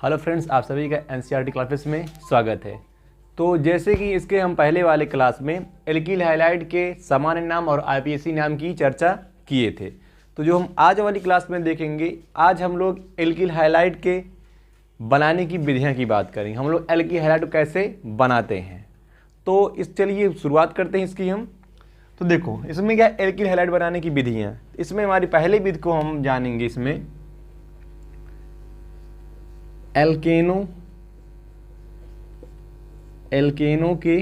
Hello friends, आप सभी का एनसीईआरटी क्लासेस में स्वागत है। तो जैसे कि इसके हम पहले वाले क्लास में एल्किल हैलाइड के सामान्य नाम और आईपीएसी नाम की चर्चा किए थे। तो जो हम आज वाली क्लास में देखेंगे, आज हम लोग एल्किल हैलाइड के बनाने की विधियां की बात करेंगे। हम लोग एल्किल हैलाइड कैसे बनाते हैं, तो इस चलिए शुरुआत करते हैं इसकी हम। तो देखो इसमें क्या एल्किल हैलाइड बनाने की विधियाँ, इसमें हमारी पहले विधि को हम जानेंगे। इसमें एल्केनो के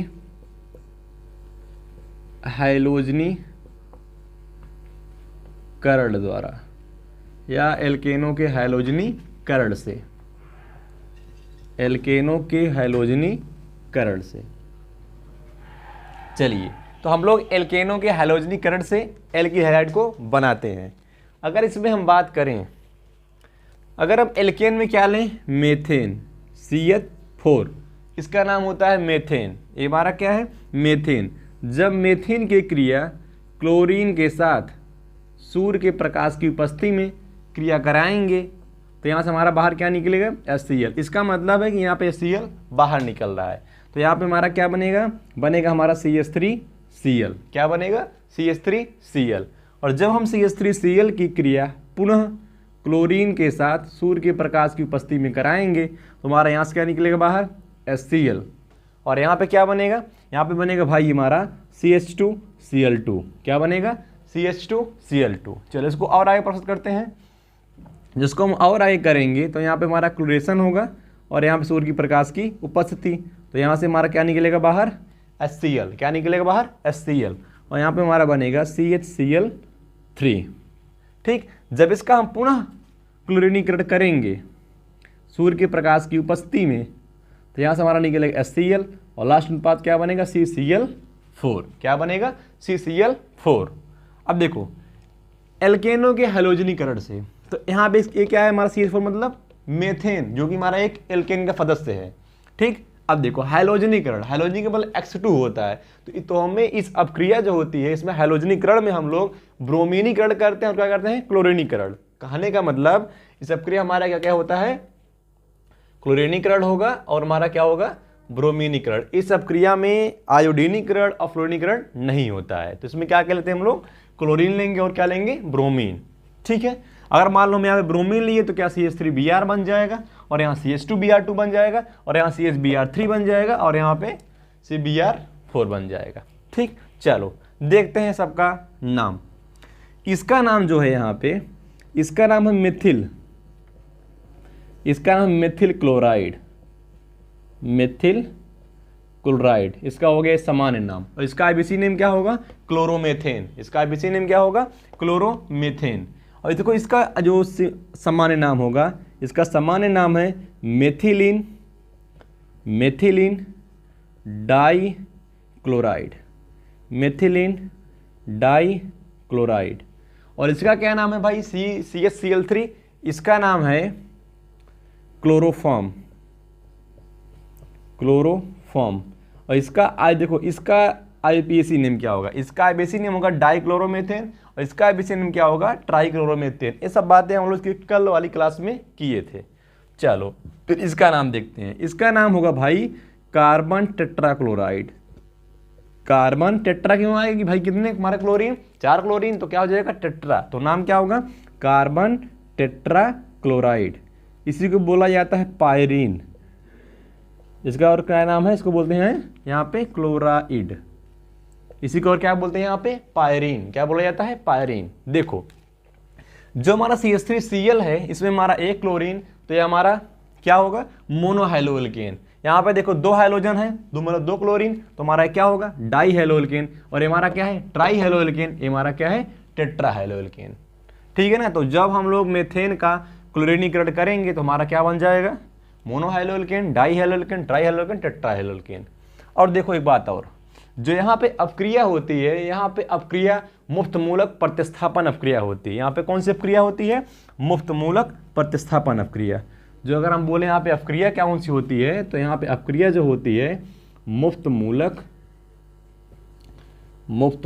हैलोजनीकरण द्वारा या एल्केनो के हैलोजनीकरण से, एल्केनो के हैलोजनीकरण से। चलिए, तो हम लोग एल्केनो के हैलोजनीकरण से एल्किल हैलाइड को बनाते हैं। अगर इसमें हम बात करें, अगर हम एल्केन में क्या लें, मेथेन CH4, इसका नाम होता है मेथेन। ये हमारा क्या है, मेथेन। जब मेथेन की क्रिया क्लोरीन के साथ सूर्य के प्रकाश की उपस्थिति में क्रिया कराएंगे तो यहाँ से हमारा बाहर क्या निकलेगा, HCl। इसका मतलब है कि यहाँ पे HCl बाहर निकल रहा है। तो यहाँ पे हमारा क्या बनेगा, हमारा CH3Cl। क्या बनेगा, CH3Cl। और जब हम CH3Cl की क्रिया पुनः क्लोरीन के साथ सूर्य के प्रकाश की उपस्थिति में कराएंगे तो हमारा यहाँ से क्या निकलेगा बाहर, HCl। और यहाँ पे क्या बनेगा, यहाँ पे बनेगा भाई हमारा CH2Cl2। क्या बनेगा, CH2Cl2। चलो इसको और आगे प्रोसेस करते हैं। जिसको हम और आगे करेंगे तो यहाँ पे हमारा क्लोरेशन होगा और यहाँ पे सूर्य की प्रकाश की उपस्थिति, तो यहाँ से हमारा क्या निकलेगा बाहर, HCl। क्या निकलेगा बाहर, HCl। और यहाँ पे हमारा बनेगा CHCl3। ठीक, जब इसका हम पुनः क्लोरीनीकरण करेंगे सूर्य के प्रकाश की उपस्थिति में तो यहाँ से हमारा निकलेगा HCl और लास्ट अनुपात क्या बनेगा, CCl4। क्या बनेगा, CCl4। अब देखो एल्केनो के हैलोजनीकरण से, तो यहाँ पे ये क्या है हमारा CH4 मतलब मेथेन, जो कि हमारा एक एल्केन का सदस्य है। ठीक, अब देखो हैलोजनीकरण, हैलोजनीकरण X2 होता है। तो हमें इस अपक्रिया जो होती है, इसमें हैलोजनीकरण में हम लोग ब्रोमीनीकरण करते हैं और क्या करते हैं, क्लोरीनीकरण। कहने का मतलब इस अपक्रिया हमारा क्या क्या होता है, क्लोरीनीकरण होगा और हमारा क्या होगा, ब्रोमीनीकरण। इस अपक्रिया में आयोडीनीकरण और फ्लोरीनीकरण नहीं होता है। तो इसमें क्या कर लेते हैं हम लोग, क्लोरीन लेंगे और क्या लेंगे, ब्रोमीन। ठीक है, अगर मान लो हम यहाँ पे ब्रोमीन लिए तो क्या CH3Br बन जाएगा और यहाँ CH2Br2 बन जाएगा और यहाँ CHBr3 बन जाएगा और यहाँ पे CBr4 बन जाएगा। ठीक, चलो देखते हैं सबका नाम। इसका नाम जो है यहाँ पे, इसका नाम है मिथिल, इसका नाम मिथिल क्लोराइड, मिथिल क्लोराइड। इसका हो गया सामान्य नाम। और इसका आईपीसी नेम क्या होगा, क्लोरोमेथेन। इसका आईपीसी नेम क्या होगा, क्लोरोमेथेन। और देखो इसका जो सामान्य नाम होगा, इसका सामान्य नाम है methylene, methylene dichloride, methylene dichloride. और इसका क्या नाम है भाई, CHCl3। इसका नाम है क्लोरोफॉर्म, क्लोरोफॉर्म। और इसका देखो इसका आईपीएसी नेम क्या होगा, इसका आईपीएसी नेम होगा डाइक्लोरोमेथेन और इसका आईपीएसी नेम क्या होगा, ट्राइक्लोरोमेथेन। ये सब बातें हम लोग कल वाली क्लास में किए थे। चलो फिर इसका नाम देखते हैं। इसका नाम होगा भाई कार्बन टेट्राक्लोराइड। कार्बन टेट्रा क्यों आएगा कि भाई कितने हमारा क्लोरीन, 4 क्लोरीन, तो क्या हो जाएगा टेट्रा। तो नाम क्या होगा, कार्बन टेट्राक्लोराइड। इसी को बोला जाता है पायरीन। इसका और क्या नाम है, इसको बोलते हैं यहाँ पे क्लोराइड। इसी को और क्या बोलते हैं यहाँ पे, पायरीन। क्या बोला जाता है, पायरीन। देखो जो हमारा CH3Cl है, इसमें हमारा एक क्लोरीन, तो ये हमारा क्या होगा, मोनोहाइलोएल्केन। यहाँ पे देखो 2 हाइलोजन है, मतलब 2 क्लोरीन, तो हमारा क्या होगा, डाई हेलोएल्केन। और ये हमारा क्या है, ट्राई हेलोएल्केन। ये हमारा क्या है, टेट्रा हेलोएल्केन। ठीक है ना। तो जब हम लोग मेथेन का क्लोरीनीकरण करेंगे तो हमारा क्या बन जाएगा, monohaloalkane, dihaloalkane, trihaloalkane, tetrahaloalkane. और देखो एक बात और, जो यहाँ पे अपक्रिया होती है, यहाँ पे अपक्रिया मुफ्त मूलक प्रतिस्थापन अपक्रिया होती है। यहाँ पे कौन सी अपक्रिया होती है, मुफ्त मूलक प्रतिस्थापन अपक्रिया। जो अगर हम बोले यहाँ पे अपक्रिया क्या कौन सी होती है, तो यहाँ पे अपक्रिया जो होती है मुफ्त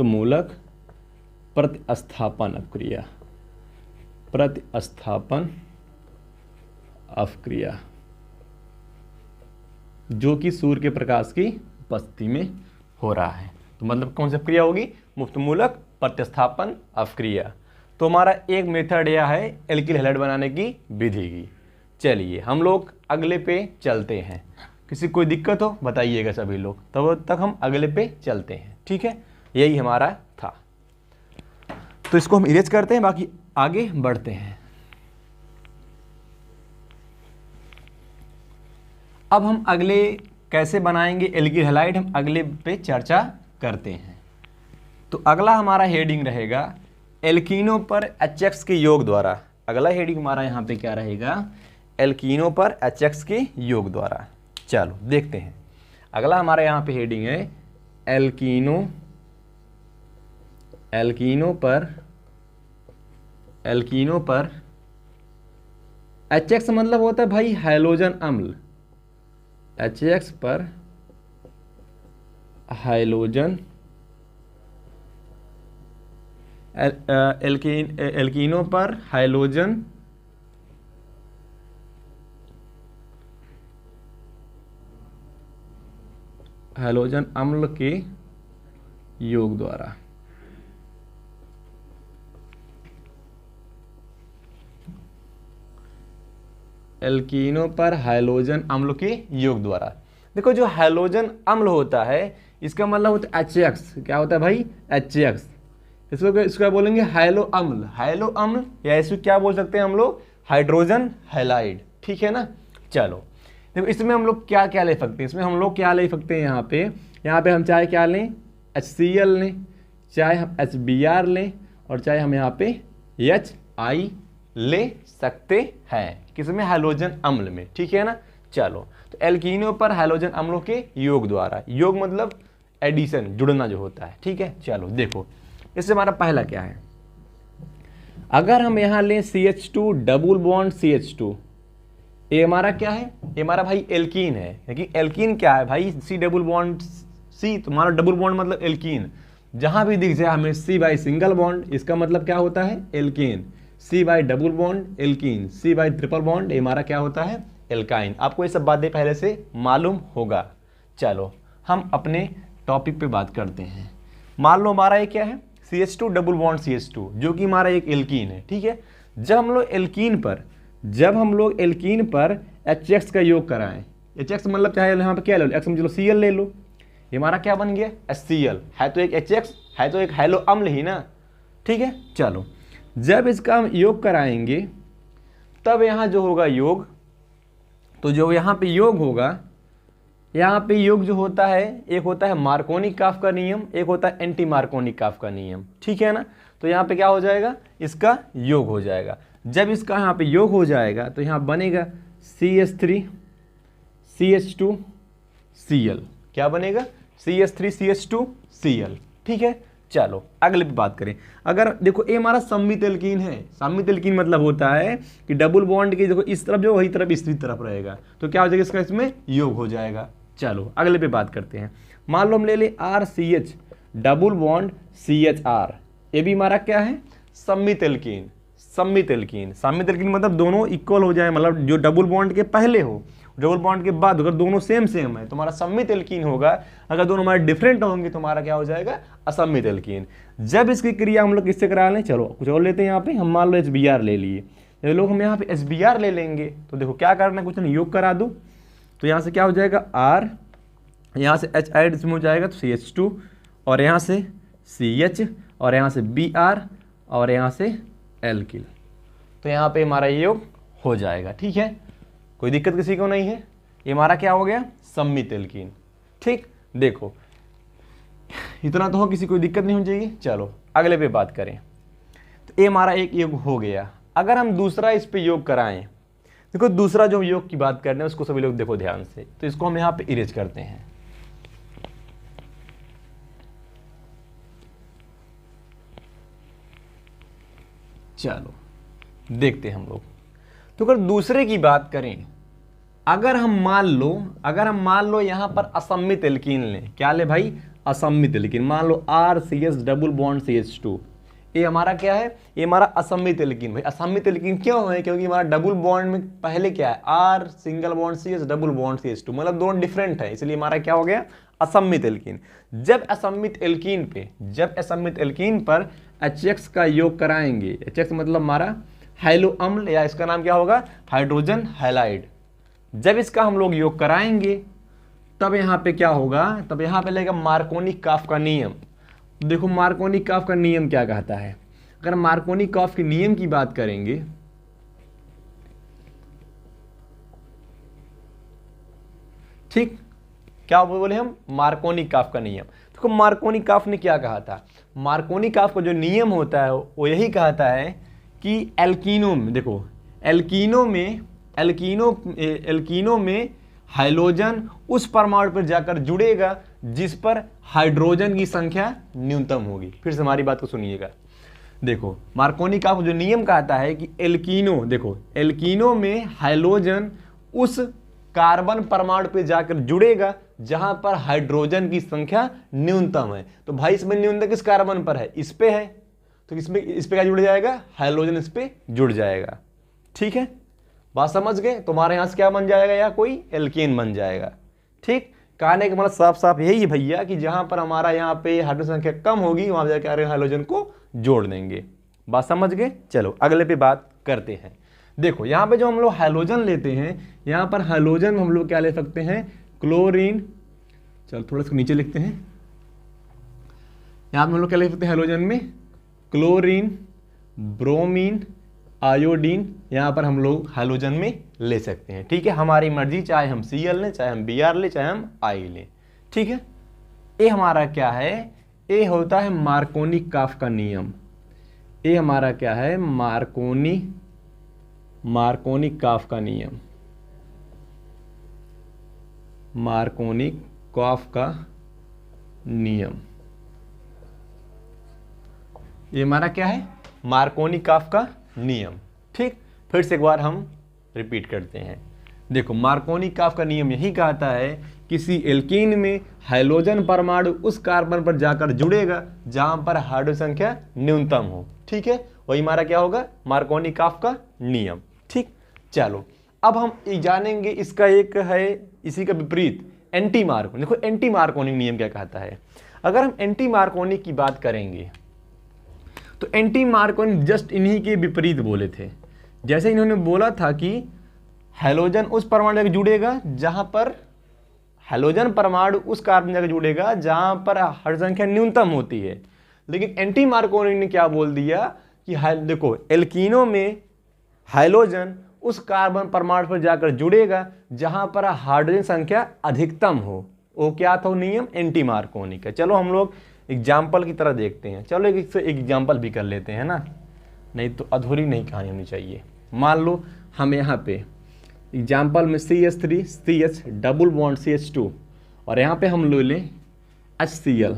मूलक प्रतिस्थापन अपक्रिया, प्रतिस्थापन अपक्रिया। जो कि सूर्य के प्रकाश की उपस्थिति में हो रहा है। तो मतलब कौन सी अपक्रिया होगी? मुफ्तमूलक प्रतिस्थापन अपक्रिया। तो हमारा एक मेथड यह है एल्किल हैलाइड बनाने की विधि की। चलिए हम लोग अगले पे चलते हैं। किसी कोई दिक्कत हो बताइएगा सभी लोग, तब तक हम अगले पे चलते हैं। ठीक है, यही हमारा था। तो इसको हम इरेज करते हैं, बाकी आगे बढ़ते हैं। अब हम अगले कैसे बनाएंगे एल्किल हैलाइड, हम अगले पे चर्चा करते हैं। तो अगला हमारा हेडिंग रहेगा एल्कीनों पर HX के योग द्वारा। अगला हेडिंग हमारा यहाँ पे क्या रहेगा? एल्कीनों पर HX के योग द्वारा। चलो देखते हैं। अगला हमारा यहाँ पे हेडिंग है एल्कीनों पर HX मतलब होता है भाई हाइड्रोजन अम्ल। HX पर हाइड्रोजन एल्कीनों पर हाइड्रोजन अम्ल के योग द्वारा। एल्कीनों पर हाइड्रोजन अम्ल के योग द्वारा। देखो जो हाइड्रोजन अम्ल होता है इसका मतलब होता है HX। क्या होता है भाई? HX। इसको बोलेंगे हाइलो अम्ल या इसको क्या बोल सकते हैं हम लोग? Hydrogen halide. ठीक है ना। चलो देखो इसमें हम लोग क्या क्या ले सकते हैं? इसमें हम लोग क्या ले सकते हैं? यहाँ पे हम चाहे क्या लें? HCl लें, चाहे हम HBr लें, और चाहे हम यहाँ पे HI ले सकते हैं। किसमें? हाइड्रोजन अम्ल में। ठीक है ना। चलो तो एल्कीनों पर हाइड्रोजन अम्लों के योग द्वारा। योग मतलब एडिशन, जुड़ना जो होता है। ठीक है। चलो देखो इससे हमारा पहला क्या है? अगर हम यहाँ लें CH2 डबल बॉन्ड CH2, ये हमारा क्या है? ये हमारा भाई एल्कीन है। क्योंकि एल्कीन क्या है भाई? C डबल बॉन्ड C, तुम्हारा डबल बॉन्ड मतलब एल्कीन। जहां भी दिख जाए हमें C बाई सिंगल बॉन्ड, इसका मतलब क्या होता है? Alkene. C by double bond alkene, C by triple bond ये हमारा क्या होता है? एल्काइन। आपको ये सब बातें पहले से मालूम होगा। चलो हम अपने टॉपिक पे बात करते हैं। मान लो हमारा ये क्या है? CH2 डबल बॉन्ड CH2 जो कि हमारा एक एल्कीन है। ठीक है। जब हम लोग एल्कीन पर HX का योग कराएं, HX मतलब चाहे यहाँ पे क्या ले लो? X में चलो Cl ले लो, ये हमारा क्या बन गया? HCl। है तो एक HX, है तो एक हैलो अम्ल ही ना। ठीक है। चलो जब इसका हम योग कराएंगे तब यहाँ जो होगा योग, तो जो यहाँ पे योग होगा, यहाँ पे योग जो होता है एक होता है मार्कोनी-काफ का नियम, एक होता है एंटी मार्कोनी-काफ का नियम। ठीक है ना। तो यहाँ पे क्या हो जाएगा? इसका योग हो जाएगा। जब इसका यहाँ पे योग हो जाएगा तो यहाँ बनेगा CH3 CH2 Cl। क्या बनेगा? CH3 CH2 Cl। ठीक है। चलो अगले पे बात करें। अगर देखो ये हमारा सम्मित एल्कीन है। सम्मित एल्कीन मतलब होता है कि डबल बॉन्ड की देखो इस तरफ जो वही तरफ इस तरफ रहेगा, तो क्या हो जाएगा? इसका इसमें योग हो जाएगा। चलो अगले पे बात करते हैं। मान लो हम ले लें RCH डबल बॉन्ड CHR, ये भी हमारा क्या है? सम्मित एल्कीन। सम्मित एल्कीन मतलब दोनों इक्वल हो जाए, मतलब जो डबल बॉन्ड के पहले हो, डबल बॉन्ड के बाद अगर दोनों सेम है तो हमारा सम्मित एल्कीन होगा। अगर दोनों हमारे डिफरेंट होंगे तो हमारा क्या हो जाएगा? असम्मित एल्कीन। जब इसकी क्रिया हम लोग किससे करा लें? चलो कुछ और लेते हैं। यहाँ पे हम मान लो HBr ले लिए, ये लोग हम यहाँ पे HBr ले लेंगे। तो देखो क्या करना है, कुछ नहीं, योग करा दो। तो यहाँ से क्या हो जाएगा? R, यहाँ से H ऐड इसमें हो जाएगा तो CH2, और यहाँ से CH, और यहाँ से Br, और यहाँ से एल्किल। तो यहाँ पे हमारा योग हो जाएगा। ठीक है। कोई दिक्कत किसी को नहीं है। ये हमारा क्या हो गया? सम्मित एल्कीन। ठीक। देखो इतना तो हो, किसी कोई दिक्कत नहीं हो जाएगी। चलो अगले पे बात करें। तो ये हमारा एक योग हो गया। अगर हम दूसरा इस पे योग कराएं, देखो दूसरा जो योग की बात कर रहे हैं उसको सभी लोग देखो ध्यान से। तो इसको हम यहाँ पे इरेज करते हैं। चलो देखते हैं हम लोग। तो अगर दूसरे की बात करें, अगर हम मान लो यहाँ पर असम्मित एल्कीन लें, क्या ले भाई? असम्मित एल्कीन। मान लो RCH डबल बॉन्ड CH2, ये हमारा क्या है, ये हमारा असमित एल्कीन। भाई असमित एल्कीन क्यों है, क्योंकि हमारा डबल बॉन्ड में पहले क्या है, R single bond C H double bond C H two, मतलब दोनों डिफरेंट है, इसलिए हमारा क्या हो गया, असमित एल्कीन। जब असमित एल्कीन पर HX का योग कराएंगे, HX मतलब हमारा हाइलो अम्ल, या इसका नाम क्या होगा, हाइड्रोजन हैलाइड। जब इसका हम लोग योग कराएंगे तब यहाँ पे क्या होगा, तब यहाँ पे लगेगा मार्कोनी-काफ का नियम। देखो मार्कोनी-काफ का नियम क्या कहता है, अगर मार्कोनी-काफ के नियम की बात करेंगे, ठीक, क्या बोले हम, मार्कोनी-काफ का नियम। देखो मार्कोनी-काफ ने क्या कहा था, मार्कोनी-काफ का जो नियम होता है वो यही कहता है कि एल्कीनों में, देखो एल्कीनों में हाइड्रोजन उस परमाणु पर जाकर जुड़ेगा जिस पर हाइड्रोजन की संख्या न्यूनतम होगी। फिर से हमारी बात को सुनिएगा, देखो मार्कोनी-काफ जो नियम कहता है कि एल्कीनो में हाइड्रोजन उस कार्बन परमाणु पे जाकर जुड़ेगा जहां पर हाइड्रोजन की संख्या न्यूनतम है। तो भाई इसमें न्यूनतम किस कार्बन पर है, इस पे है, तो इस पे क्या जुड़ जाएगा, हाइड्रोजन इस पे जुड़ जाएगा। ठीक है, बात समझ गए, तुम्हारे यहां से क्या बन जाएगा, या कोई एल्केन बन जाएगा। ठीक, कहने का मतलब साफ साफ यही है भैया कि जहां पर हमारा यहाँ पे हाइड्रोजन संख्या कम होगी वहां जाकर हाइड्रोजन को जोड़ देंगे। बात समझ गए, चलो अगले पे बात करते हैं। देखो यहाँ पे जो हम लोग हाइड्रोजन लेते हैं, यहाँ पर हाइड्रोजन में हम लोग क्या ले सकते हैं, क्लोरीन, चलो थोड़ा इसको नीचे लिखते हैं, यहाँ पे हम लोग क्या ले सकते हैं हाइड्रोजन में, क्लोरीन, ब्रोमीन, आयोडीन, यहाँ पर हम लोग हाइड्रोजन में ले सकते हैं। ठीक है, हमारी मर्जी, चाहे हम Cl लें, चाहे हम Br लें, चाहे हम I लें। ठीक है, ये हमारा क्या है, ये होता है मार्कोनी-काफ का नियम। ये हमारा क्या है, मार्कोनी-काफ का नियम, मार्कोनी-काफ का नियम, ये हमारा क्या है, मार्कोनी-काफ का नियम। ठीक, फिर से एक बार हम रिपीट करते हैं। देखो मार्कोनी-काफ का नियम यही कहता है किसी एल्कीन में हाइड्रोजन परमाणु उस कार्बन पर जाकर जुड़ेगा जहां पर हाइड्रोजन संख्या न्यूनतम हो। ठीक है, वही हमारा क्या होगा, मार्कोनी-काफ का नियम। ठीक, चलो अब हम जानेंगे इसका एक है इसी का विपरीत, एंटी मार्कोनी। देखो एंटी मार्कोनी नियम क्या कहता है, अगर हम एंटी मार्कोनी की बात करेंगे तो एंटी मार्कोनी जस्ट इन्हीं के विपरीत बोले थे। जैसे इन्होंने बोला था कि हाइड्रोजन उस परमाणु से जुड़ेगा जहां पर हाइड्रोजन परमाणु उस कार्बन से जुड़ेगा जहां पर हाइड्रोजन संख्या न्यूनतम होती है, लेकिन एंटी मार्कोनी ने क्या बोल दिया कि देखो एल्कीनो में हाइड्रोजन उस कार्बन परमाणु पर जाकर जुड़ेगा जहां पर हाइड्रोजन संख्या अधिकतम हो। वो क्या था नियम, एंटी मार्कोनी का। चलो हम लोग एग्जाम्पल की तरह देखते हैं, चलो एक एग्जाम्पल भी कर लेते हैं ना, नहीं तो अधूरी नहीं कहानी होनी चाहिए। मान लो हम यहाँ पे एग्जाम्पल में CH3 CH double bond CH2 और यहाँ पे हम ले लें HCl,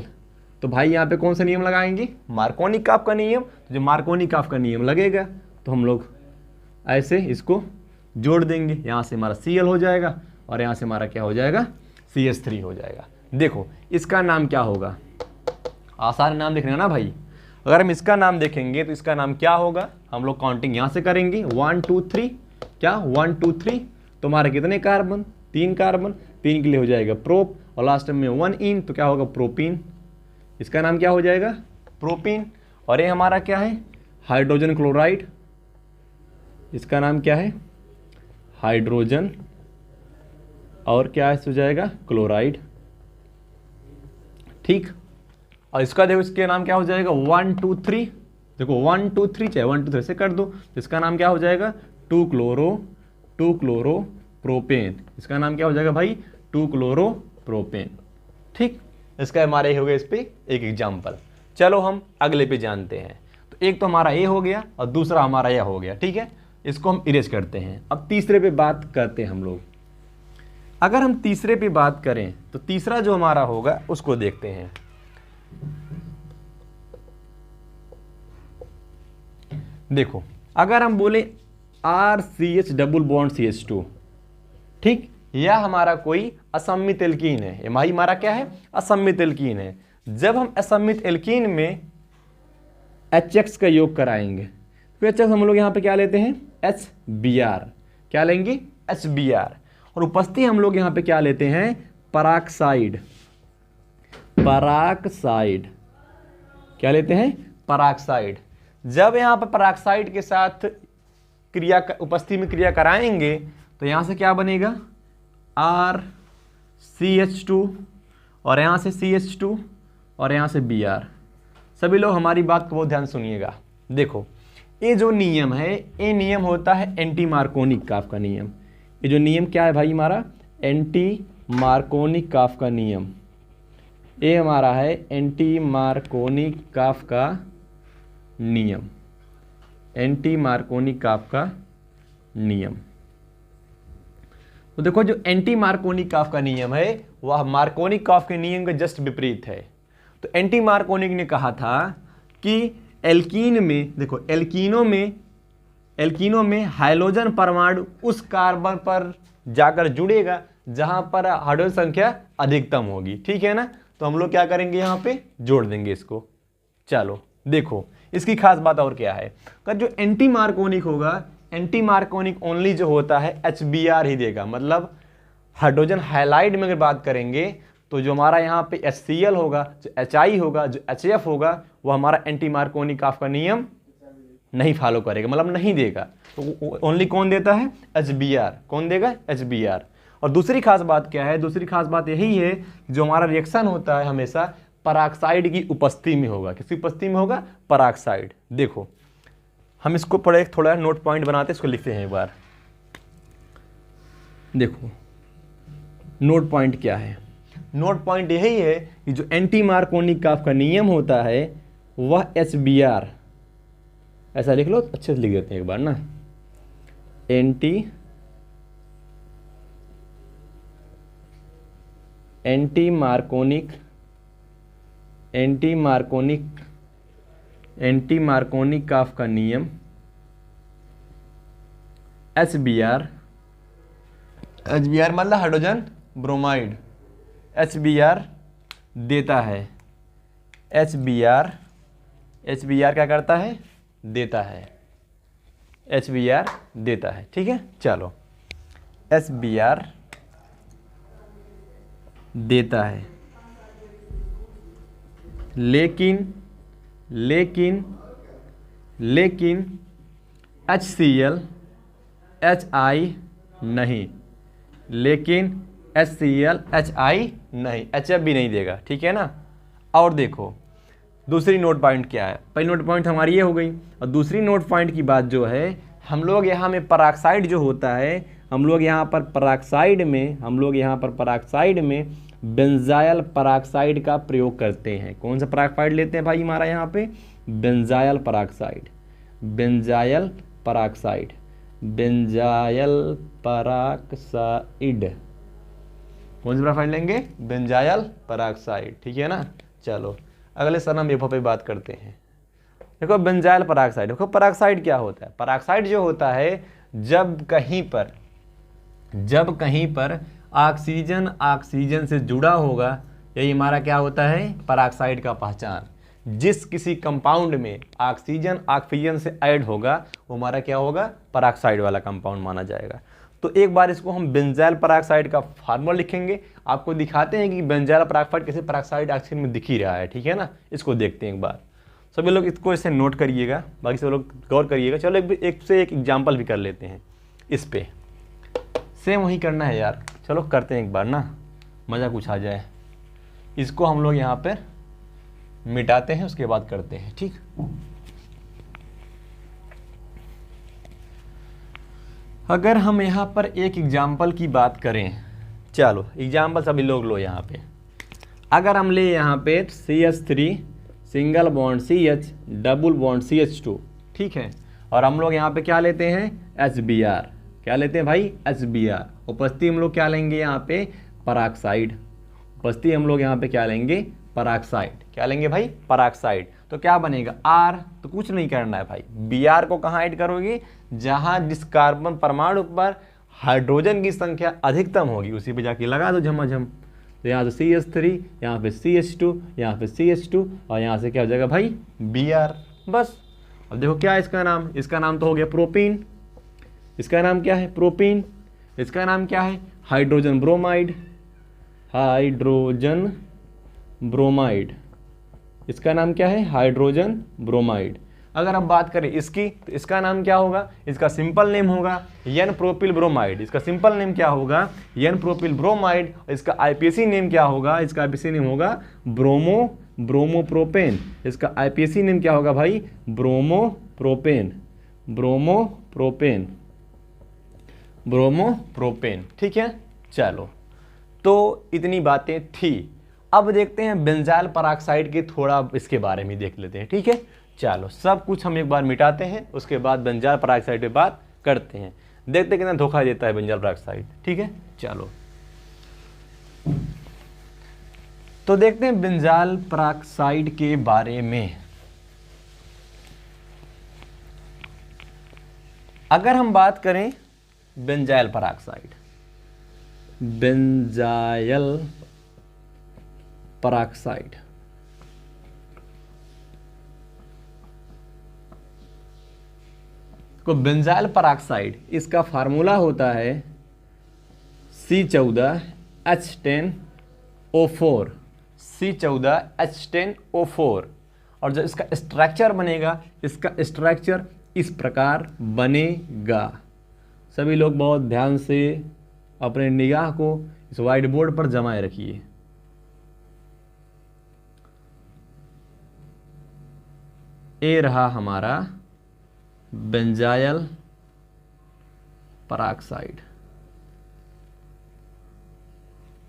तो भाई यहाँ पे कौन सा नियम लगाएंगे, मार्कोनी-काफ का नियम। तो जो मार्कोनी-काफ का नियम लगेगा तो हम लोग ऐसे इसको जोड़ देंगे, यहाँ से हमारा Cl हो जाएगा और यहाँ से हमारा क्या हो जाएगा, CH3 हो जाएगा। देखो इसका नाम क्या होगा, आसान नाम लिखना ना भाई। अगर हम इसका नाम देखेंगे तो इसका नाम क्या होगा, हम लोग काउंटिंग यहाँ से करेंगे 1 2 3, क्या 1 2 3, तो हमारे कितने कार्बन, 3 कार्बन, 3 के लिए हो जाएगा प्रोप और लास्ट में 1 इन, तो क्या होगा प्रोपीन। इसका नाम क्या हो जाएगा, प्रोपीन। और ये हमारा क्या है, हाइड्रोजन क्लोराइड, इसका नाम क्या है, हाइड्रोजन, और क्या हो जाएगा, क्लोराइड। ठीक, और इसका देखो इसके नाम क्या हो जाएगा 1 2 3, देखो 1 2 3 चाहे 1 2 3 से कर दो, तो इसका नाम क्या हो जाएगा 2 क्लोरो प्रोपेन। इसका नाम क्या हो जाएगा भाई 2 क्लोरो प्रोपेन। ठीक, इसका हमारे हो गया इस पे एक एग्जाम्पल। चलो हम अगले पे जानते हैं। तो एक तो हमारा ये हो गया और दूसरा हमारा यह हो गया। ठीक है, इसको हम इरेज करते हैं। अब तीसरे पे बात करते हैं हम लोग। अगर हम तीसरे पे बात करें तो तीसरा जो हमारा होगा उसको देखते हैं। देखो अगर हम बोले RCH डबल बॉन्ड CH2, ठीक, यह हमारा कोई असमित एल्कीन है। ये हमारा क्या है, असमित एल्कीन है। जब हम असमित एल्कीन में HX का योग कराएंगे तो HX हम लोग यहाँ पे क्या लेते हैं HBr, क्या लेंगे HBr। और उपस्थिति हम लोग यहाँ पे क्या लेते हैं पराक्साइड, पराक्साइड क्या लेते हैं पराक्साइड। जब यहाँ पर पराक्साइड के साथ क्रिया उपस्थिति में क्रिया कराएंगे तो यहाँ से क्या बनेगा RCH2 और यहाँ से CH2 और यहाँ से Br। सभी लोग हमारी बात को बहुत ध्यान सुनिएगा। देखो ये जो नियम है ये नियम होता है एंटी मार्कोनिक काफ का नियम। ये जो नियम क्या है भाई हमारा एंटी मार्कोनिक काफ का नियम, ये हमारा है एंटी मार्कोनिक काफ का नियम, एंटी मार्कोनिक काफ का नियम। तो देखो जो एंटी मार्कोनिक काफ का नियम है वह मार्कोनिक काफ के नियम के जस्ट विपरीत है। तो एंटी मार्कोनिक ने कहा था कि एल्कीन में, देखो एल्कीनों में हाइड्रोजन परमाणु उस कार्बन पर जाकर जुड़ेगा जहां पर हाइड्रोजन संख्या अधिकतम होगी, ठीक है ना। तो हम लोग क्या करेंगे यहाँ पे जोड़ देंगे इसको। चलो देखो इसकी खास बात और क्या है, अगर जो एंटी मार्कोनिक होगा, एंटी मार्कोनिक ओनली जो होता है HBr ही देगा। मतलब हाइड्रोजन हाइलाइड में अगर बात करेंगे तो जो हमारा यहाँ पे HCl होगा, जो HI होगा, जो HF होगा, वो हमारा एंटी मार्कोनिक काफ का नियम नहीं फॉलो करेगा, मतलब नहीं देगा। तो ओनली कौन देता है HBr, कौन देगा HBr। और दूसरी खास बात क्या है, दूसरी खास बात यही है कि जो हमारा रिएक्शन होता है हमेशा पराक्साइड की उपस्थिति में होगा। किसकी उपस्थिति में होगा पराक्साइड। देखो हम इसको पढ़े थोड़ा नोट पॉइंट बनाते इसको लिखते हैं एक बार। देखो नोट पॉइंट क्या है, नोट पॉइंट यही है कि जो एंटी मार्कोनिक काफ का नियम होता है वह HBr, ऐसा लिख लो, अच्छे से लिख देते हैं एक बार ना, एंटी मार्कोनिक काफ का नियम HBr मतलब हाइड्रोजन ब्रोमाइड HBr देता है। HBr क्या करता है देता है, HBr देता है, ठीक है। चलो HBr देता है, लेकिन HCl HI नहीं, लेकिन HCl HI नहीं, HF भी नहीं देगा, ठीक है ना। और देखो दूसरी नोट पॉइंट क्या है, पहली नोट पॉइंट हमारी ये हो गई। और दूसरी नोट पॉइंट की बात जो है, हम लोग यहाँ में पराक्साइड जो होता है, हम लोग यहाँ पर पराक्साइड में बेंजाइल पराक्साइड का प्रयोग करते हैं। कौन सा पराक्साइड लेते हैं भाई हमारा यहाँ पे बेंजाइल पराक्साइड, कौन सा पराक्साइड लेंगे बेंजाइल पराक्साइड, ठीक है ना। चलो अगले सर हम विभव पे बात करते हैं। देखो बेंजाइल पराक्साइड, देखो पराक्साइड क्या होता है। पराक्साइड जो होता है जब कहीं पर ऑक्सीजन से जुड़ा होगा, यही हमारा क्या होता है पराक्साइड का पहचान। जिस किसी कंपाउंड में ऑक्सीजन से ऐड होगा वो हमारा क्या होगा पराक्साइड वाला कंपाउंड माना जाएगा। तो एक बार इसको हम बेंजाइल पराक्साइड का फार्मूला लिखेंगे, आपको दिखाते हैं कि बेंजाइल पराक्साइड कैसे पराक्साइड ऑक्सीजन में दिख ही रहा है, ठीक है ना। इसको देखते हैं एक बार, सभी लोग इसको ऐसे नोट करिएगा, बाकी सब लोग गौर करिएगा। चलो एक से एक एग्जाम्पल भी कर लेते हैं, इस पे सेम वही करना है यार। चलो करते हैं एक बार ना, मज़ा कुछ आ जाए। इसको हम लोग यहाँ पर मिटाते हैं, उसके बाद करते हैं, ठीक। अगर हम यहाँ पर एक एग्जाम्पल की बात करें, चलो एग्जाम्पल सभी लोग लो यहाँ पे। अगर हम ले यहाँ पे CH3 single bond CH double bond CH2, ठीक है। और हम लोग यहाँ पे क्या लेते हैं HBr, क्या लेते हैं भाई HBr। उपस्थिति हम लोग क्या लेंगे यहाँ पे पराक्साइड, उपस्थिति हम लोग यहाँ पे क्या लेंगे पराक्साइड, क्या लेंगे भाई पराक्साइड। तो क्या बनेगा R, तो कुछ नहीं करना है भाई, Br को कहाँ ऐड करोगे जहाँ जिस कार्बन परमाणु पर हाइड्रोजन की संख्या अधिकतम होगी उसी पे जाके लगा दो झमाझम। तो यहाँ से CH3, यहाँ पे CH2, यहाँ पे CH2 और यहाँ से क्या हो जाएगा भाई Br। बस। अब देखो क्या है इसका नाम तो हो गया प्रोपीन। इसका नाम क्या है? प्रोपीन। इसका नाम क्या है? Hydrogen bromide. Hydrogen bromide. इसका नाम क्या है? Hydrogen bromide. अगर हम बात करें इसकी तो इसका नाम क्या होगा? इसका सिंपल नेम होगा एन प्रोपिल ब्रोमाइड। इसका सिंपल नेम क्या होगा? N propyl bromide. इसका आईपीसी नेम क्या होगा? इसका आईपीसी नेम होगा ब्रोमोप्रोपेन। इसका आईपीसी नेम क्या होगा भाई? ब्रोमोप्रोपेन। ब्रोमोप्रोपेन। ठीक है, चलो तो इतनी बातें थी। अब देखते हैं बेंजाइल पेरोक्साइड के थोड़ा इसके बारे में देख लेते हैं। ठीक है, चलो सब कुछ हम एक बार मिटाते हैं, उसके बाद बेंजाइल पेरोक्साइड पे बात करते हैं। देखते हैं कितना धोखा देता है बेंजाइल पेरोक्साइड। ठीक है, चलो तो देखते हैं बेंजाइल पेरोक्साइड के बारे में। अगर हम बात करें बेंजाइल पेरोक्साइड, बेंजाइल पेरोक्साइड को बेंजाइल पेरोक्साइड इसका फार्मूला होता है C14H10O4। C14H10O4। और जब इसका स्ट्रक्चर बनेगा, इसका स्ट्रक्चर इस प्रकार बनेगा। सभी लोग बहुत ध्यान से अपने निगाह को इस व्हाइट बोर्ड पर जमाए रखिए। ये रहा हमारा बेंजाइल पेरोक्साइड।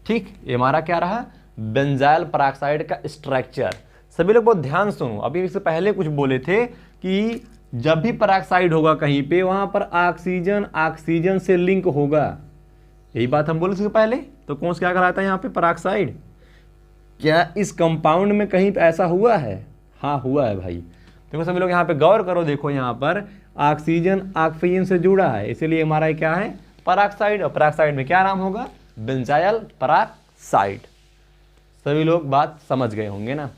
ठीक, ये हमारा क्या रहा? बेंजाइल पेरोक्साइड का स्ट्रक्चर। सभी लोग बहुत ध्यान सुनो, अभी इससे पहले कुछ बोले थे कि जब भी पेरोक्साइड होगा कहीं पे, वहां पर ऑक्सीजन से लिंक होगा। यही बात हम बोले इससे पहले। तो कौन सा क्या कराता है यहाँ पे? पेरोक्साइड। क्या इस कंपाउंड में कहीं पे ऐसा हुआ है? हाँ हुआ है भाई। देखो सभी लोग यहाँ पे गौर करो, देखो यहाँ पर ऑक्सीजन से जुड़ा है, इसीलिए हमारा क्या है? पेरोक्साइड। और पेरोक्साइड में क्या नाम होगा? Benzyl peroxide. सभी लोग बात समझ गए होंगे ना।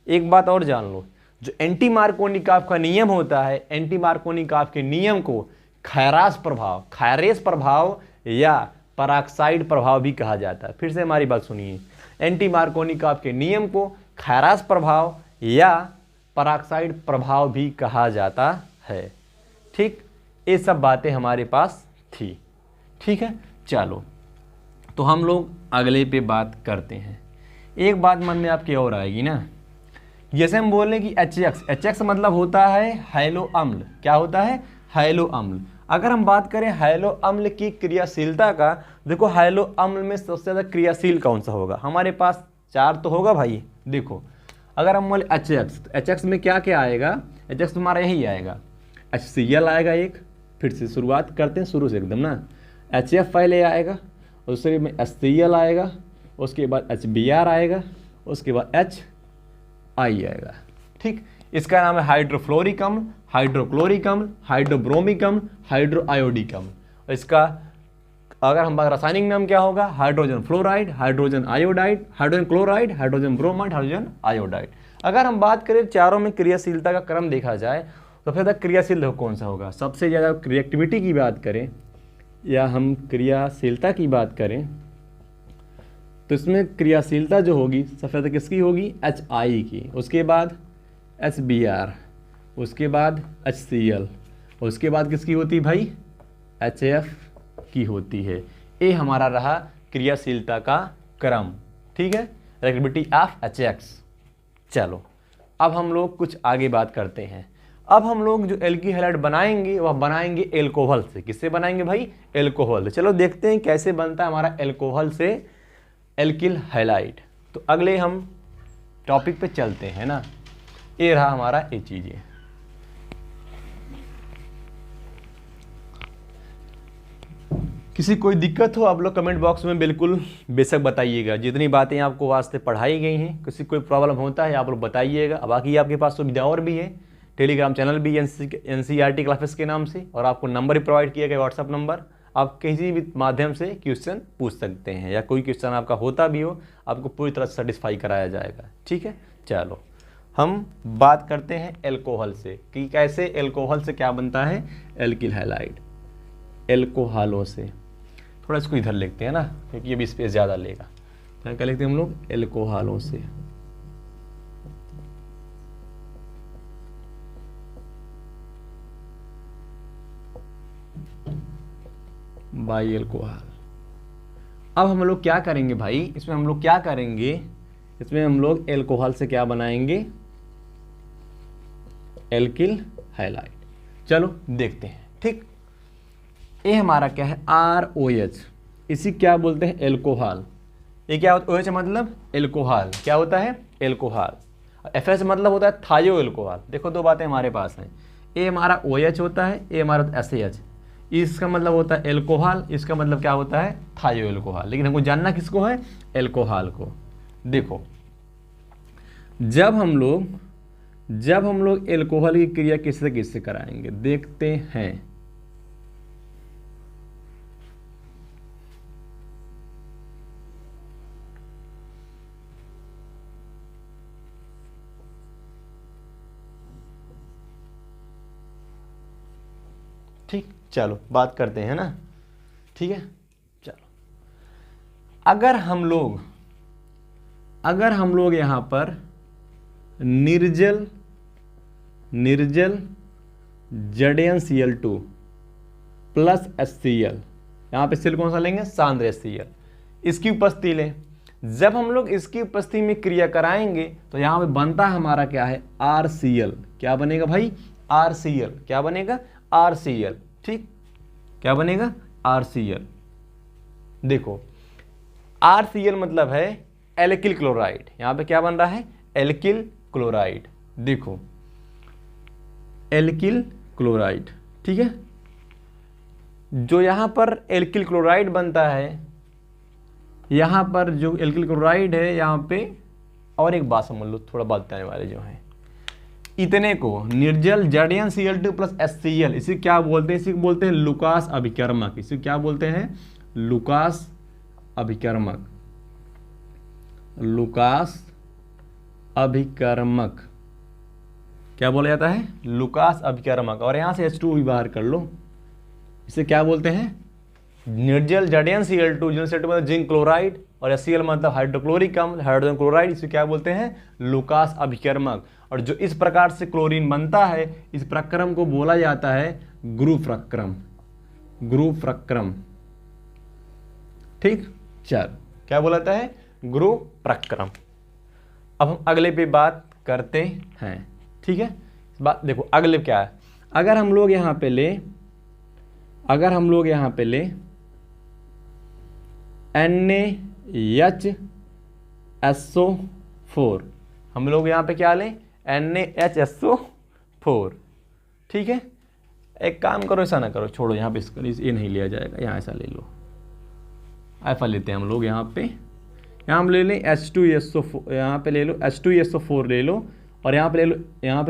एक बात और जान लो, जो एंटी मार्कोनिकॉफ का नियम होता है, एंटी मार्कोनिकॉफ के नियम को खैरास प्रभाव या पेरोक्साइड प्रभाव भी कहा जाता है। फिर से हमारी बात सुनिए, एंटी मार्कोनिकॉफ के नियम को खैरास प्रभाव या पेरोक्साइड प्रभाव भी कहा जाता है। ठीक, ये सब बातें हमारे पास थी। ठीक है, चलो तो हम लोग अगले पे बात करते हैं। एक बात मन में आपके और आएगी ना, जैसे हम बोल रहे हैं कि HX मतलब होता है हैलो अम्ल। क्या होता है? हैलो अम्ल। अगर हम बात करें हैलो अम्ल की क्रियाशीलता का, देखो हैलो अम्ल में सबसे ज़्यादा क्रियाशील कौन सा होगा? हमारे पास 4 तो होगा भाई। देखो अगर हम बोले HX, तो HX में क्या क्या आएगा? HX तुम्हारा यही आएगा, HCl आएगा एक। फिर से शुरुआत करते हैं शुरू से एकदम ना। HF पहले आएगा, उसके में HCl आएगा, उसके बाद HBr आएगा, उसके बाद HI आएगा। ठीक, इसका नाम है हाइड्रोफ्लोरिक अम्ल, हाइड्रोक्लोरिक अम्ल, हाइड्रोब्रोमिक अम्ल, हाइड्रोआयोडिक अम्ल। इसका अगर हम बात रासायनिक नाम क्या होगा? Hydrogen fluoride, hydrogen iodide, hydrogen chloride, hydrogen bromide, hydrogen iodide. अगर हम बात करें चारों में क्रियाशीलता का क्रम देखा जाए तो सबसे ज़्यादा क्रियाशील कौन सा होगा? सबसे ज़्यादा रिएक्टिविटी की बात करें या हम क्रियाशीलता की बात करें तो इसमें क्रियाशीलता जो होगी सबसे ज़्यादा किसकी होगी? HI की, उसके बाद HBr, उसके बाद HCl, उसके बाद किसकी होती भाई? HF की होती है। ये हमारा रहा क्रियाशीलता का क्रम। ठीक है, रिएक्टिविटी ऑफ HX। चलो अब हम लोग कुछ आगे बात करते हैं। अब हम लोग जो एल्कील हैलाइड बनाएंगे वह बनाएंगे एल्कोहल से। किससे बनाएंगे भाई? एल्कोहल से। चलो देखते हैं कैसे बनता है हमारा एल्कोहल से एल्कील हैलाइड। तो अगले हम टॉपिक पे चलते हैं ना। ये रहा हमारा ये चीज़ें। किसी कोई दिक्कत हो आप लोग कमेंट बॉक्स में बिल्कुल बेशक बताइएगा। जितनी बातें आपको वास्ते पढ़ाई गई हैं, किसी कोई प्रॉब्लम होता है आप लोग बताइएगा। बाकी आपके पास सुविधा और भी है, टेलीग्राम चैनल भी NCERT क्लासेस के नाम से, और आपको नंबर भी प्रोवाइड किया गया व्हाट्सअप नंबर। आप किसी भी माध्यम से क्वेश्चन पूछ सकते हैं, या कोई क्वेश्चन आपका होता भी हो आपको पूरी तरह से सेटिस्फाई कराया जाएगा। ठीक है, चलो हम बात करते हैं एल्कोहल से कि कैसे एल्कोहल से क्या बनता है, एल्किल हैलाइड। एल्कोहलों से, थोड़ा इसको इधर लिखते हैं ना क्योंकि ये भी स्पेस ज़्यादा लेगा। तो क्या लिखते हैं हम लोग, एल्कोहलों से। By alcohol. अब हम लोग क्या करेंगे भाई, इसमें हम लोग क्या करेंगे, इसमें हम लोग एल्कोहल से क्या बनाएंगे, एल्किल हैलाइड। चलो देखते हैं। ठीक, ये हमारा क्या है, ROH, इसी क्या बोलते हैं, एल्कोहल। ये क्या होता है, OH मतलब एल्कोहल, क्या होता है, एल्कोहल। FS मतलब होता है थायो एल्कोहल। देखो दो बातें हमारे पास हैं, ये हमारा OH होता है, ये हमारा SH। इसका मतलब होता है एल्कोहल, इसका मतलब क्या होता है, थायो एल्कोहल। लेकिन हमको जानना किसको है, एल्कोहल को। देखो जब हम लोग एल्कोहल की क्रिया किससे किससे कराएंगे, देखते हैं। ठीक, चलो बात करते हैं ना। ठीक है, चलो अगर हम लोग यहां पर निर्जल ZnCl2 प्लस HCl, यहाँ पे Cl कौन सा लेंगे, सांद्र HCl, इसकी उपस्थिति लें। जब हम लोग इसकी उपस्थिति में क्रिया कराएंगे तो यहाँ पे बनता हमारा क्या है, RCl। क्या बनेगा भाई, RCl। क्या बनेगा, RCl। ठीक, क्या बनेगा, RCl। देखो RCl मतलब है एल्किल क्लोराइड। यहाँ पे क्या बन रहा है, एल्किल क्लोराइड। देखो एल्किल क्लोराइड, ठीक है। जो यहाँ पर एल्किल क्लोराइड बनता है, यहाँ पर जो एल्किल क्लोराइड है यहाँ पे, और एक बात समझ लो, थोड़ा बात बताने वाले जो हैं, इतने को निर्जल ZnCl2 प्लस HCl, इसे क्या बोलते हैं, इसे बोलते हैं लुकास अभिकर्मक। इसे क्या बोलते हैं, लुकास अभिकर्मक। लुकास अभिकर्मक क्या बोला जाता है, लुकास अभिकर्मक। और यहाँ से H2 भी बाहर कर लो, इसे क्या बोलते हैं, निर्जल ZnCl2, ZnCl2 मतलब जिंक क्लोराइड, और HCl मतलब हाइड्रोक्लोरिक अम्ल, हाइड्रोजन क्लोराइड, इसे क्या बोलते हैं, लुकास अभिकर्मक। और जो इस प्रकार से क्लोरीन बनता है, इस प्रक्रम को बोला जाता है गुरु प्रक्रम। गुरु प्रक्रम, ठीक, चल क्या बोला जाता है, गुरु प्रक्रम। अब हम अगले पे बात करते हैं। ठीक है, बात देखो अगले क्या है, अगर हम लोग यहाँ पे ले NaHSO4, हम लोग यहाँ पे क्या लें, NaHSO4। ठीक है, एक काम करो, ऐसा ना करो, छोड़ो यहाँ पे ये नहीं लिया जाएगा, यहाँ ऐसा ले लो, ऐसा लेते हैं हम लोग। यहाँ पे हम ले लें H2SO4, यहाँ पे ले लो H2SO4 ले लो, और यहाँ पे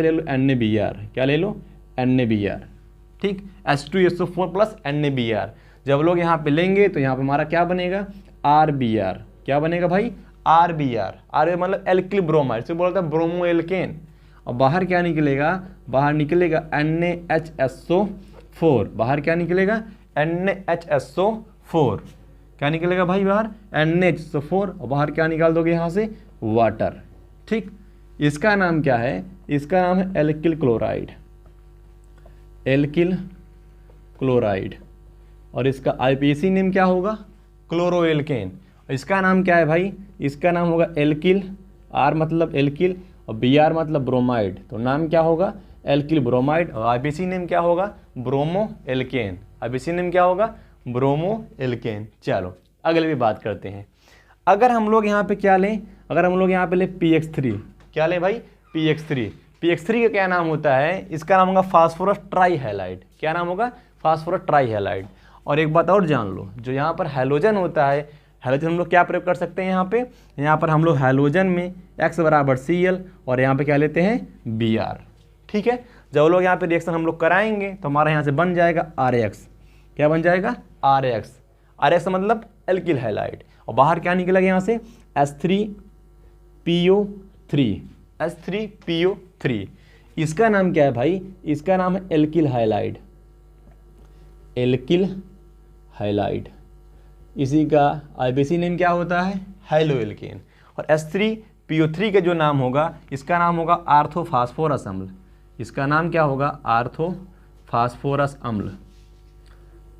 ले लो NaBr। क्या ले लो, NaBr। ठीक, H2SO4 प्लस NaBr। जब लोग यहाँ पे लेंगे तो यहाँ पे हमारा क्या बनेगा, RBr। क्या बनेगा भाई, RBr। RBr मतलब एल्किल ब्रोमाइड, इसे बोलता है ब्रोमो एल्केन। और बाहर क्या निकलेगा, बाहर निकलेगा NaHSO4। बाहर क्या निकलेगा, NaHSO4। क्या निकलेगा भाई बाहर, NaHSO4। और बाहर क्या निकाल दोगे यहाँ से, वाटर। ठीक, इसका नाम क्या है, इसका नाम है एल्किल क्लोराइड। Alkyl chloride. और इसका IPAC नेम क्या होगा, क्लोरोएल्केन। इसका नाम क्या है भाई, इसका नाम होगा एल्किल। R मतलब एल्किल और Br मतलब ब्रोमाइड, तो नाम क्या होगा, एल्किल ब्रोमाइड। और IPAC नेम क्या होगा, ब्रोमो एल्केन। IPAC नेम क्या होगा, ब्रोमो एल्केन। चलो अगले भी बात करते हैं। अगर हम लोग यहाँ पे क्या लें, अगर हम लोग यहाँ पे ले PX3, क्या लें भाई, PX3। PX3 का क्या नाम होता है, इसका नाम होगा फास्फोरस ट्राईहैलाइड। क्या नाम होगा, फास्फोरस ट्राईहैलाइड। और एक बात और जान लो, जो यहाँ पर हैलोजन होता है, हैलोजन हम लोग क्या प्रयोग कर सकते हैं, यहाँ पर हम लोग हैलोजन में X बराबर Cl, और यहाँ पे क्या लेते हैं, Br। ठीक है, जब लोग यहाँ पे रिएक्शन हम लोग कराएंगे तो हमारा यहाँ से बन जाएगा RX। क्या बन जाएगा, RX। RX मतलब एल्किल हैलाइड। और बाहर क्या निकलेगा यहाँ से, H3PO3। H3PO3। इसका नाम क्या है भाई? इसका नाम है एल्किल हाइलाइड, एल्किल हाइलाइड। इसी का आईपीसी नेम क्या होता है? हाइलोएल्केन। और H3PO3 का जो नाम होगा, इसका नाम होगा आर्थोफास्फोरस अम्ल। इसका नाम क्या होगा? आर्थोफास्फोरस अम्ल,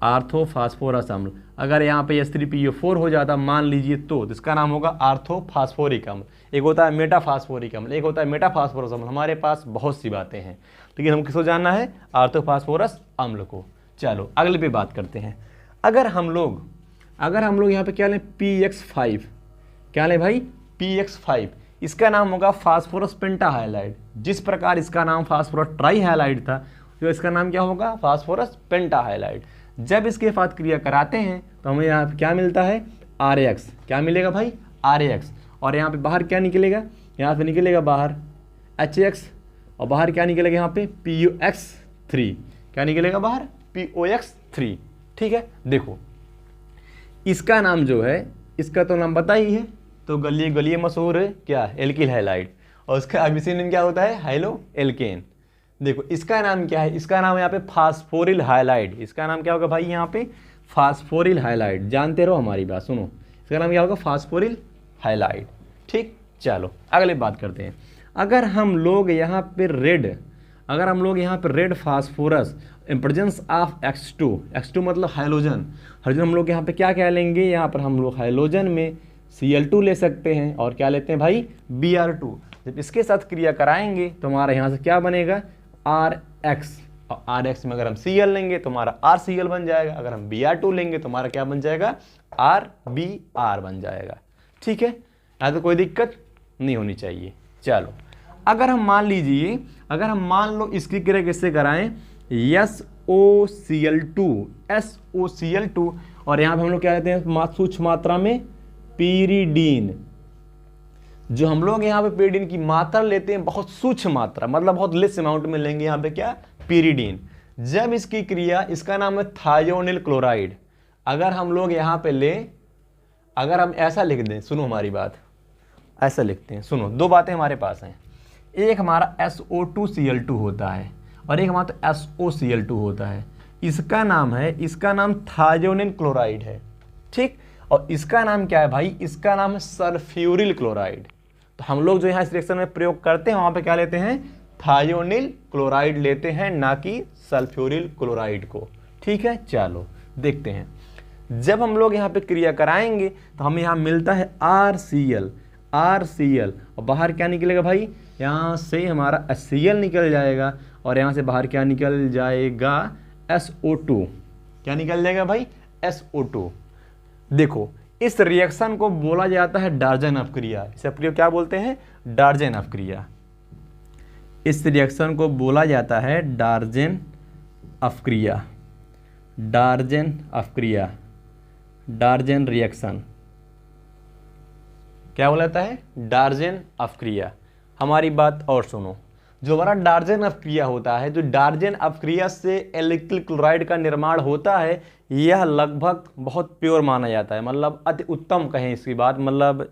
आर्थोफास्फोरस अम्ल। अगर यहाँ पे H3PO4 हो जाता मान लीजिए तो इसका नाम होगा आर्थोफास्फोरिक अम्ल। एक होता है मेटाफास्फोरिक अम्ल, एक होता है मेटाफास्फोरस अम्ल। हमारे पास बहुत सी बातें हैं, लेकिन हम किसको जानना है? आर्थोफास्फोरस अम्ल को। चलो अगले पे बात करते हैं। अगर हम लोग यहाँ पे क्या लें? PX5। क्या लें भाई? PX5। इसका नाम होगा फास्फोरस पेंटाहाइलाइड। जिस प्रकार इसका नाम फास्फोरस ट्राईहाइलाइड था, तो इसका नाम क्या होगा? फास्फोरस पेंटाहाइलाइड। जब इसके साथ क्रिया कराते हैं तो हमें यहाँ पे क्या मिलता है? RX। क्या मिलेगा भाई? RX। और यहाँ पे बाहर क्या निकलेगा? यहाँ से निकलेगा बाहर HX, और बाहर क्या निकलेगा? यहाँ पे POX3। क्या निकलेगा बाहर? POX3। ठीक है, देखो इसका नाम जो है, इसका तो नाम पता ही है, तो गलिए गलिए मशहूर है क्या? Alkyl halide. और उसका आईपीसी नेम क्या होता है? हाइलोएल्केन। देखो इसका नाम क्या है? इसका नाम यहाँ पे फास्फोरिल हाइलाइड। इसका नाम क्या होगा भाई? यहाँ पे फास्फोरिल हाइलाइड। जानते रहो हमारी बात, सुनो, इसका नाम क्या होगा? फास्फोरिल हाइलाइड। ठीक, चलो अगले बात करते हैं। अगर हम लोग यहाँ पे red phosphorus in presence of X2 मतलब हाइलोजन, हम लोग यहाँ पे क्या क्या लेंगे? यहाँ पर हम लोग हाइलोजन में Cl2 ले सकते हैं, और क्या लेते हैं भाई? Br2। जब इसके साथ क्रिया कराएंगे तो हमारा यहाँ से क्या बनेगा? RX। और RX में अगर हम Cl लेंगे तो हमारा RCl बन जाएगा। अगर हम Br2 लेंगे तो हमारा क्या बन जाएगा? RBr बन जाएगा। ठीक है, यहाँ तो कोई दिक्कत नहीं होनी चाहिए। चलो अगर हम मान लो इसकी क्रिया किससे कराएं? SOCl2, और यहाँ पे हम लोग क्या कहते हैं? सूक्ष्म मात्रा में पीरिडीन। जो हम लोग यहाँ पे पीरिडीन की मात्रा लेते हैं, बहुत सूक्ष्म मात्रा, मतलब बहुत लेस अमाउंट में लेंगे यहाँ पे क्या? पीरिडीन। जब इसकी क्रिया, इसका नाम है थायोनिल क्लोराइड। अगर हम लोग यहाँ पे लें, अगर हम ऐसा लिख दें, सुनो हमारी बात, ऐसा लिखते हैं, सुनो, दो बातें हमारे पास हैं। एक हमारा SO2Cl2 होता है, और एक हमारा SOCl2 होता है। इसका नाम थायोनिल क्लोराइड है। ठीक, और इसका नाम क्या है भाई? इसका नाम है सल्फ्यूरिल क्लोराइड। तो हम लोग जो यहाँ इस रिएक्शन में प्रयोग करते हैं, वहाँ पे क्या लेते हैं? थायोनिल क्लोराइड लेते हैं, ना कि सल्फ्यूरिल क्लोराइड को। ठीक है, चलो देखते हैं। जब हम लोग यहाँ पे क्रिया कराएंगे तो हमें यहाँ मिलता है RCl, और बाहर क्या निकलेगा भाई? यहाँ से हमारा HCl निकल जाएगा, और यहाँ से बाहर क्या निकल जाएगा? SO2। क्या निकल जाएगा भाई? SO2। देखो इस रिएक्शन को बोला जाता है डार्जन अपक्रिया। इस अपक्रिया क्या बोलते हैं? डार्जन अपक्रिया। इस रिएक्शन को बोला जाता है डार्जन अपक्रिया, डार्जन रिएक्शन। क्या बोला जाता है? डार्जन अपक्रिया। हमारी बात और सुनो, जो हमारा डार्जन अपक्रिया होता है, जो डार्जन अपक्रिया से एल्किल क्लोराइड का निर्माण होता है, यह लगभग बहुत प्योर माना जाता है, मतलब अति उत्तम कहें इसकी बात, मतलब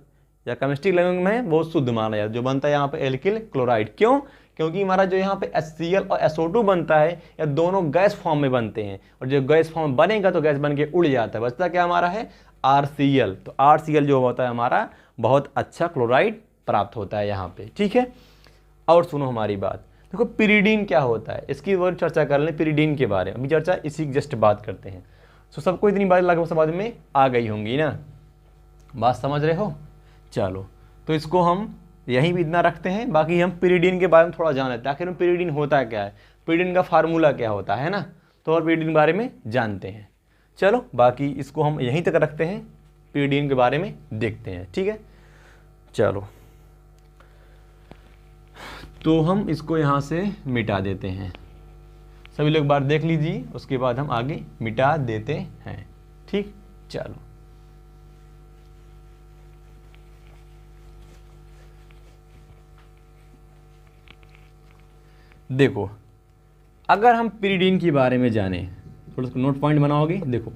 या केमिस्ट्री लैंग्वेज में बहुत शुद्ध माना जाता है जो बनता है यहाँ पे एल्किल क्लोराइड। क्यों? क्योंकि हमारा जो यहाँ पे HCl और SO2 बनता है, या दोनों गैस फॉर्म में बनते हैं, और जो गैस फॉर्म बनेगा तो गैस बन के उड़ जाता है, बचता क्या हमारा है? RCl। तो RCl जो होता है हमारा, बहुत अच्छा क्लोराइड प्राप्त होता है यहाँ पे। ठीक है, और सुनो हमारी बात, देखो पिरिडीन क्या होता है, इसकी और चर्चा कर लें। पिरिडीन के बारे में अभी चर्चा इसी जस्ट बात करते हैं। तो सबको इतनी बात लगभग समझ में आ गई होंगी ना? बात समझ रहे हो? चलो तो इसको हम यहीं भी इतना रखते हैं। बाकी हम पिरिडीन के बारे में थोड़ा जान लेते हैं, आखिर में पिरिडीन होता क्या है, पिरिडीन का फार्मूला क्या होता है ना, तो और पिरिडीन के बारे में जानते हैं। चलो बाकी इसको हम यहीं तक रखते हैं, पिरिडीन के बारे में देखते हैं। ठीक है, चलो तो हम इसको यहाँ से मिटा देते हैं। सभी लोग बार देख लीजिए, उसके बाद हम आगे मिटा देते हैं। ठीक, चलो देखो, अगर हम पिरिडीन के बारे में जाने, थोड़ा सा नोट पॉइंट बनाओगे। देखो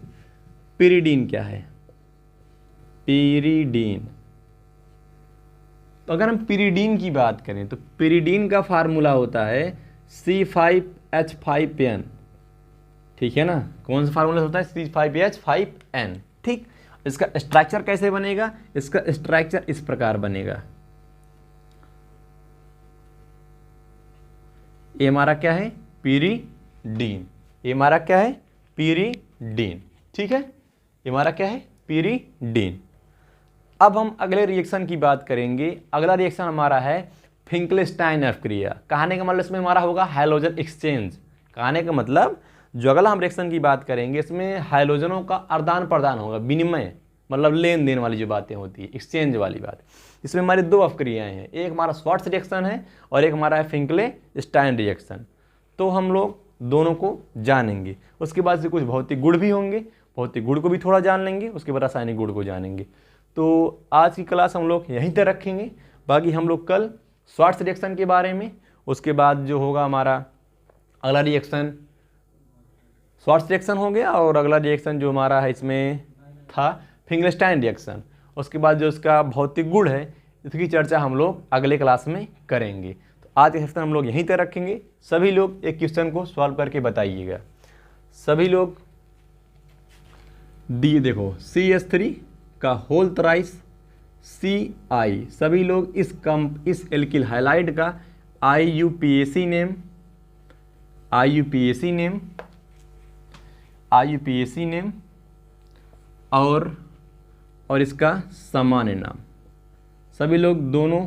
पिरिडीन क्या है? पिरिडीन तो अगर हम पिरिडीन की बात करें तो पिरिडीन का फार्मूला होता है C5H5N, ठीक है ना। कौन सा फार्मूला होता है? C5H5N, ठीक। इसका स्ट्रक्चर कैसे बनेगा? इसका स्ट्रक्चर इस प्रकार बनेगा। ये हमारा क्या है? पिरिडीन। ये हमारा क्या है? पिरिडीन, ठीक है। ये हमारा क्या है? पिरिडीन। अब हम अगले रिएक्शन की बात करेंगे। अगला रिएक्शन हमारा है फिंकलस्टाइन अपक्रिया। कहने का मतलब इसमें हमारा होगा हाइड्रोजन एक्सचेंज। कहने का मतलब जो अगला हम रिएक्शन की बात करेंगे इसमें हाइड्रोजनों का आदान प्रदान होगा, विनिमय, मतलब लेन देन वाली जो बातें होती है, एक्सचेंज वाली बात। इसमें हमारी दो अपक्रियाएं हैं, एक हमारा श्वार्ट्ज रिएक्शन है और एक हमारा है फिंकलस्टाइन रिएक्शन। तो हम लोग दोनों को जानेंगे। उसके बाद से कुछ भौतिक गुण भी होंगे, भौतिक गुण को भी थोड़ा जान लेंगे, उसके बाद रासायनिक गुण को जानेंगे। तो आज की क्लास हम लोग यहीं तक रखेंगे। बाकी हम लोग कल श्वार्ट्ज रिएक्शन के बारे में, उसके बाद जो होगा हमारा अगला रिएक्शन श्वार्ट्ज रिएक्शन हो गया, और अगला रिएक्शन जो हमारा है इसमें था फिंकलस्टाइन रिएक्शन। उसके बाद जो इसका भौतिक गुण है इसकी चर्चा हम लोग अगले क्लास में करेंगे। तो आज के सेशन हम लोग यहीं तक रखेंगे। सभी लोग एक क्वेश्चन को सॉल्व करके बताइएगा। सभी लोग दिए देखो CH3 का होल थ्राइस CI। सभी लोग इस एल्किल हाइलाइड का IUPAC नेम और इसका सामान्य नाम। सभी लोग दोनों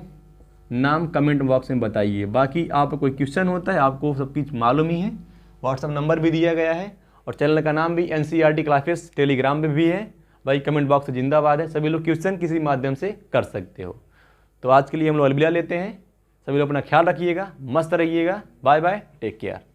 नाम कमेंट बॉक्स में बताइए। बाकी आपको कोई क्वेश्चन होता है, आपको सब कुछ मालूम ही है, व्हाट्सएप नंबर भी दिया गया है और चैनल का नाम भी NCERT क्लासेस टेलीग्राम पे भी है। भाई कमेंट बॉक्स से जिंदाबाद है। सभी लोग क्वेश्चन किसी माध्यम से कर सकते हो। तो आज के लिए हम लोग अलविदा लेते हैं। सभी लोग अपना ख्याल रखिएगा, मस्त रहिएगा। Bye bye, take care.